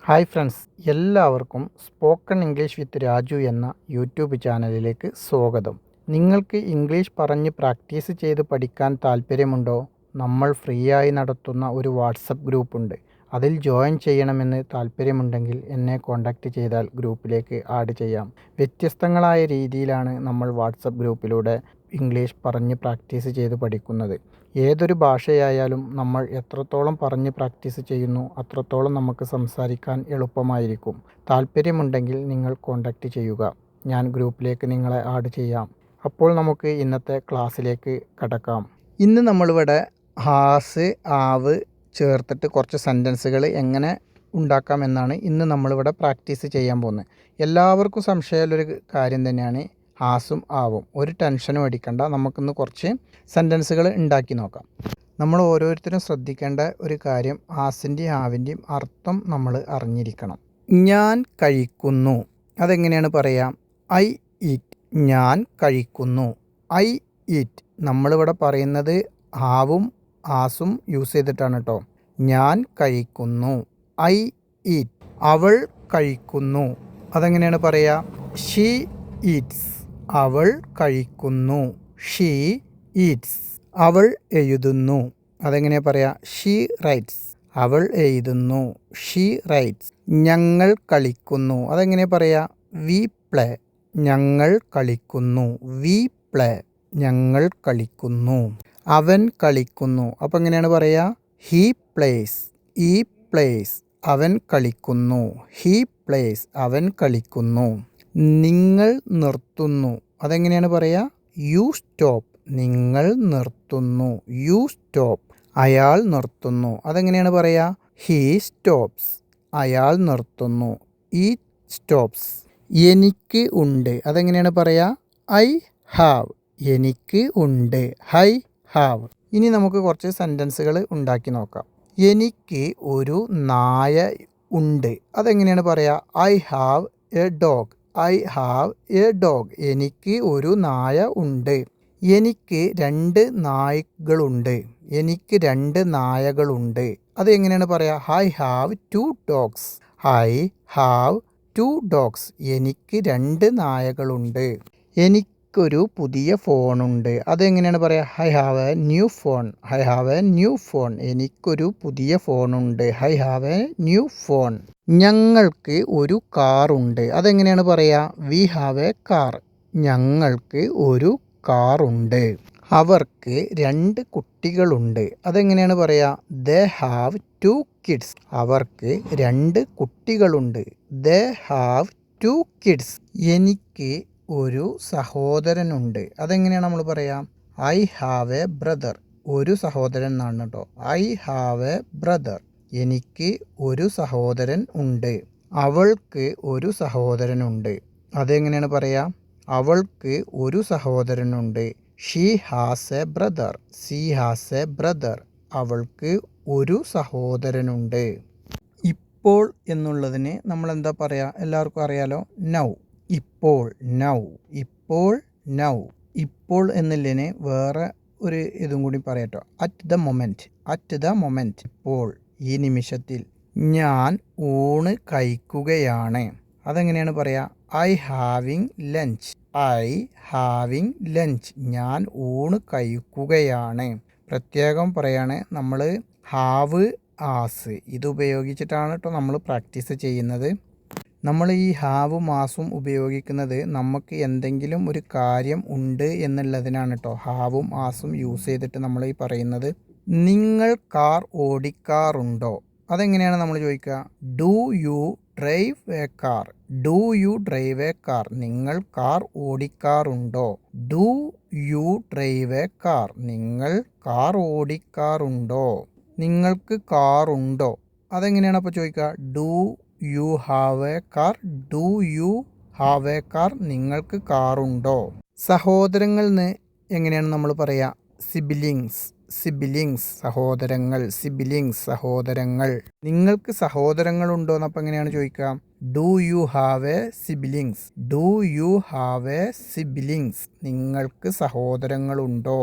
Hi friends, എല്ലാവർക്കും spoken English with Raju എന്ന YouTube ചാനലിലേക്ക് സ്വാഗതം. നിങ്ങൾക്ക് ഇംഗ്ലീഷ് പറഞ്ഞ് പ്രാക്ടീസ് ചെയ്ത് പഠിക്കാൻ താല്പര്യമുണ്ടോ? നമ്മൾ ഫ്രീ ആയി നടത്തുന്ന ഒരു വാട്സപ്പ് ഗ്രൂപ്പുണ്ട്. അതിൽ ജോയിൻ ചെയ്യണമെന്ന് താല്പര്യമുണ്ടെങ്കിൽ എന്നെ കോൺടാക്റ്റ് ചെയ്താൽ ഗ്രൂപ്പിലേക്ക് ആഡ് ചെയ്യാം. വ്യത്യസ്തങ്ങളായ രീതിയിലാണ് നമ്മൾ വാട്സപ്പ് ഗ്രൂപ്പിലൂടെ ഇംഗ്ലീഷ് പറഞ്ഞ് പ്രാക്ടീസ് ചെയ്ത് പഠിക്കുന്നത്. ഏതൊരു ഭാഷയായാലും നമ്മൾ എത്രത്തോളം പറഞ്ഞ് പ്രാക്ടീസ് ചെയ്യുന്നു അത്രത്തോളം നമുക്ക് സംസാരിക്കാൻ എളുപ്പമായിരിക്കും. താല്പര്യമുണ്ടെങ്കിൽ നിങ്ങൾ കോൺടാക്റ്റ് ചെയ്യുക. ഞാൻ ഗ്രൂപ്പിലേക്ക് നിങ്ങളെ ആഡ് ചെയ്യാം. അപ്പോൾ നമുക്ക് ഇന്നത്തെ ക്ലാസ്സിലേക്ക് കടക്കാം. ഇന്ന് നമ്മളിവിടെ ഹാസ് ആവ് ചേർത്തിട്ട് കുറച്ച് സെൻറ്റൻസുകൾ എങ്ങനെ ഉണ്ടാക്കാമെന്നാണ് ഇന്ന് നമ്മളിവിടെ പ്രാക്ടീസ് ചെയ്യാൻ പോകുന്നത്. എല്ലാവർക്കും സംശയമുള്ളൊരു കാര്യം തന്നെയാണ് ഹാസും ആവും. ഒരു ടെൻഷനും അടിക്കണ്ട. നമുക്കിന്ന് കുറച്ച് സെൻറ്റൻസുകൾ ഉണ്ടാക്കി നോക്കാം. നമ്മൾ ഓരോരുത്തരും ശ്രദ്ധിക്കേണ്ട ഒരു കാര്യം, ഹാസിൻ്റെയും ആവിൻ്റെയും അർത്ഥം നമ്മൾ അറിഞ്ഞിരിക്കണം. ഞാൻ കഴിക്കുന്നു, അതെങ്ങനെയാണ് പറയാം? I eat. ഞാൻ കഴിക്കുന്നു, ഐ ഈറ്റ്. നമ്മളിവിടെ പറയുന്നത് ആവും ആസും യൂസ് ചെയ്തിട്ടാണ് കേട്ടോ. ഞാൻ കഴിക്കുന്നു, ഐ ഈറ്റ്. അവൾ കഴിക്കുന്നു, അതെങ്ങനെയാണ് പറയുക? She Eats. അവൾ കഴിക്കുന്നു, ഷീ ഈറ്റ്സ്. അവൾ എഴുതുന്നു, അതെങ്ങനെയാണ് പറയുക? She rights. അവൾ എഴുതുന്നു, ഷീ റൈറ്റ്സ്. ഞങ്ങൾ കളിക്കുന്നു, അതെങ്ങനെയാണ് പറയുക? V play. ഞങ്ങൾ കളിക്കുന്നു, വി പ്ലേ. ഞങ്ങൾ കളിക്കുന്നു. അവൻ കളിക്കുന്നു, അപ്പോൾ എങ്ങനെയാണ് പറയുക? He place. ഈ പ്ലേസ്. അവൻ കളിക്കുന്നു, ഹീ പ്ലേസ്. അവൻ കളിക്കുന്നു. നിങ്ങൾ നിർത്തുന്നു, അതെങ്ങനെയാണ് പറയുക? You stop. നിങ്ങൾ നിർത്തുന്നു, യു സ്റ്റോപ്പ്. അയാൾ നിർത്തുന്നു, അതെങ്ങനെയാണ് പറയുക? He stops. അയാൾ നിർത്തുന്നു, ഈ സ്റ്റോപ്സ്. എനിക്ക് ഉണ്ട്, അതെങ്ങനെയാണ് പറയുക? I have. എനിക്ക് ഉണ്ട്, ഐ ഹാവ്. ഇനി നമുക്ക് കുറച്ച് സെൻറ്റൻസുകൾ ഉണ്ടാക്കി നോക്കാം. എനിക്ക് ഒരു നായ ഉണ്ട്, അതെങ്ങനെയാണ് പറയുക? I have A dog. I have A dog. എനിക്ക് ഒരു നായ ഉണ്ട്. എനിക്ക് രണ്ട് നായ്ക്കളുണ്ട്. എനിക്ക് രണ്ട് നായകളുണ്ട്. അത് എങ്ങനെയാണ് പറയുക? I have two dogs. I have two dogs. എനിക്ക് രണ്ട് നായകളുണ്ട്. എനിക്കൊരു പുതിയ ഫോണുണ്ട്, അതെങ്ങനെയാണ് പറയുക? I have a new phone. I have a new phone. എനിക്കൊരു പുതിയ ഫോണുണ്ട്. I have a new phone. ഞങ്ങൾക്ക് ഒരു കാറുണ്ട്, അതെങ്ങനെയാണ് പറയുക? We have a car. ഞങ്ങൾക്ക് ഒരു കാറുണ്ട്. അവർക്ക് രണ്ട് കുട്ടികളുണ്ട്, അതെങ്ങനെയാണ് പറയുക? They have two kids. അവർക്ക് രണ്ട് കുട്ടികളുണ്ട്. They have two kids. എനിക്ക് ഒരു സഹോദരനുണ്ട്, അതെങ്ങനെയാണ് നമ്മൾ പറയുക? I have A brother. ഒരു സഹോദരൻ എന്നാണ് കേട്ടോ. I have A brother. എനിക്ക് ഒരു സഹോദരൻ ഉണ്ട്. അവൾക്ക് ഒരു സഹോദരനുണ്ട്, അതെങ്ങനെയാണ് പറയുക? അവൾക്ക് ഒരു സഹോദരനുണ്ട്. She has a brother. She has a brother. അവൾക്ക് ഒരു സഹോദരനുണ്ട്. ഇപ്പോൾ എന്നുള്ളതിന് നമ്മൾ എന്താ പറയുക? എല്ലാവർക്കും അറിയാലോ, നൗ. ഇപ്പോൾ, നൗ. ഇപ്പോൾ, നൗ. ഇപ്പോൾ എന്നുള്ളതിന് വേറെ ഒരു ഇതും കൂടി പറയാട്ടോ. At the moment. At the moment. ഇപ്പോൾ, ഈ നിമിഷത്തിൽ. ഞാൻ ഊണ് കഴിക്കുകയാണ്, അതെങ്ങനെയാണ് പറയുക? I having lunch. I having lunch. ഞാൻ ഊണ് കഴിക്കുകയാണ്. പ്രത്യേകം പറയാണ്, നമ്മൾ ഹാവ് ആസ് ഇത് ഉപയോഗിച്ചിട്ടാണ് കേട്ടോ നമ്മൾ പ്രാക്ടീസ് ചെയ്യുന്നത്. നമ്മൾ ഈ ഹാവും ആസും ഉപയോഗിക്കുന്നത് നമുക്ക് എന്തെങ്കിലും ഒരു കാര്യം ഉണ്ട് എന്നുള്ളതിനാണ് കേട്ടോ ഹാവും ആസും യൂസ് ചെയ്തിട്ട് നമ്മൾ ഈ പറയുന്നത്. നിങ്ങൾ കാർ ഓടിക്കാറുണ്ടോ, അതെങ്ങനെയാണ് നമ്മൾ ചോദിക്കുക? Do you drive a car. Do you drive a car. നിങ്ങൾ കാർ ഓടിക്കാറുണ്ടോ? Do you drive a car. നിങ്ങൾ കാർ ഓടിക്കാറുണ്ടോ? നിങ്ങൾക്ക് കാറുണ്ടോ, അതെങ്ങനെയാണ് അപ്പോൾ ചോദിക്കുക? Do you have a car. Do you have a car. നിങ്ങൾക്ക് കാറുണ്ടോ? സഹോദരങ്ങൾ എന്ന് എങ്ങനെയാണ് നമ്മൾ പറയുക? സിബിലിങ്സ്. സിബിലിങ്സ് സഹോദരങ്ങൾ. സിബിലിങ്സ് സഹോദരങ്ങൾ. നിങ്ങൾക്ക് സഹോദരങ്ങളുണ്ടോ എന്നപ്പോൾ എങ്ങനെയാണ് ചോദിക്കുക? Do you have A siblings. Do you have A siblings. നിങ്ങൾക്ക് സഹോദരങ്ങളുണ്ടോ?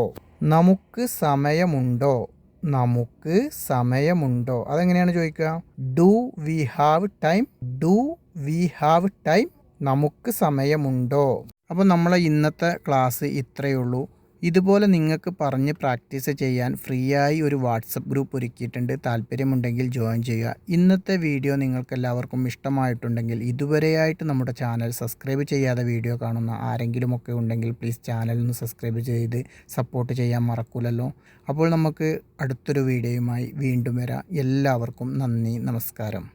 നമുക്ക് സമയമുണ്ടോ? നമുക്ക് സമയമുണ്ടോ? അതെങ്ങനെയാണ് ചോദിക്കുക? Do we have time? Do we have time? നമുക്ക് സമയമുണ്ടോ? അപ്പോൾ നമ്മളെ ഇന്നത്തെ ക്ലാസ് ഇത്രയേ ഉള്ളൂ. ഇതുപോലെ നിങ്ങൾക്ക് പറഞ്ഞ് പ്രാക്ടീസ് ചെയ്യാൻ ഫ്രീ ആയി ഒരു വാട്സപ്പ് ഗ്രൂപ്പ് ഒരുക്കിയിട്ടുണ്ട്. താല്പര്യമുണ്ടെങ്കിൽ ജോയിൻ ചെയ്യുക. ഇന്നത്തെ വീഡിയോ നിങ്ങൾക്ക് എല്ലാവർക്കും ഇഷ്ടമായിട്ടുണ്ടെങ്കിൽ ഇതുവരെയായിട്ട് നമ്മുടെ ചാനൽ സബ്സ്ക്രൈബ് ചെയ്യാതെ വീഡിയോ കാണുന്ന ആരെങ്കിലുമൊക്കെ ഉണ്ടെങ്കിൽ പ്ലീസ് ചാനലൊന്ന് സബ്സ്ക്രൈബ് ചെയ്ത് സപ്പോർട്ട് ചെയ്യാൻ മറക്കൂലല്ലോ. അപ്പോൾ നമുക്ക് അടുത്തൊരു വീഡിയോയുമായി വീണ്ടും വരാം. എല്ലാവർക്കും നന്ദി, നമസ്കാരം.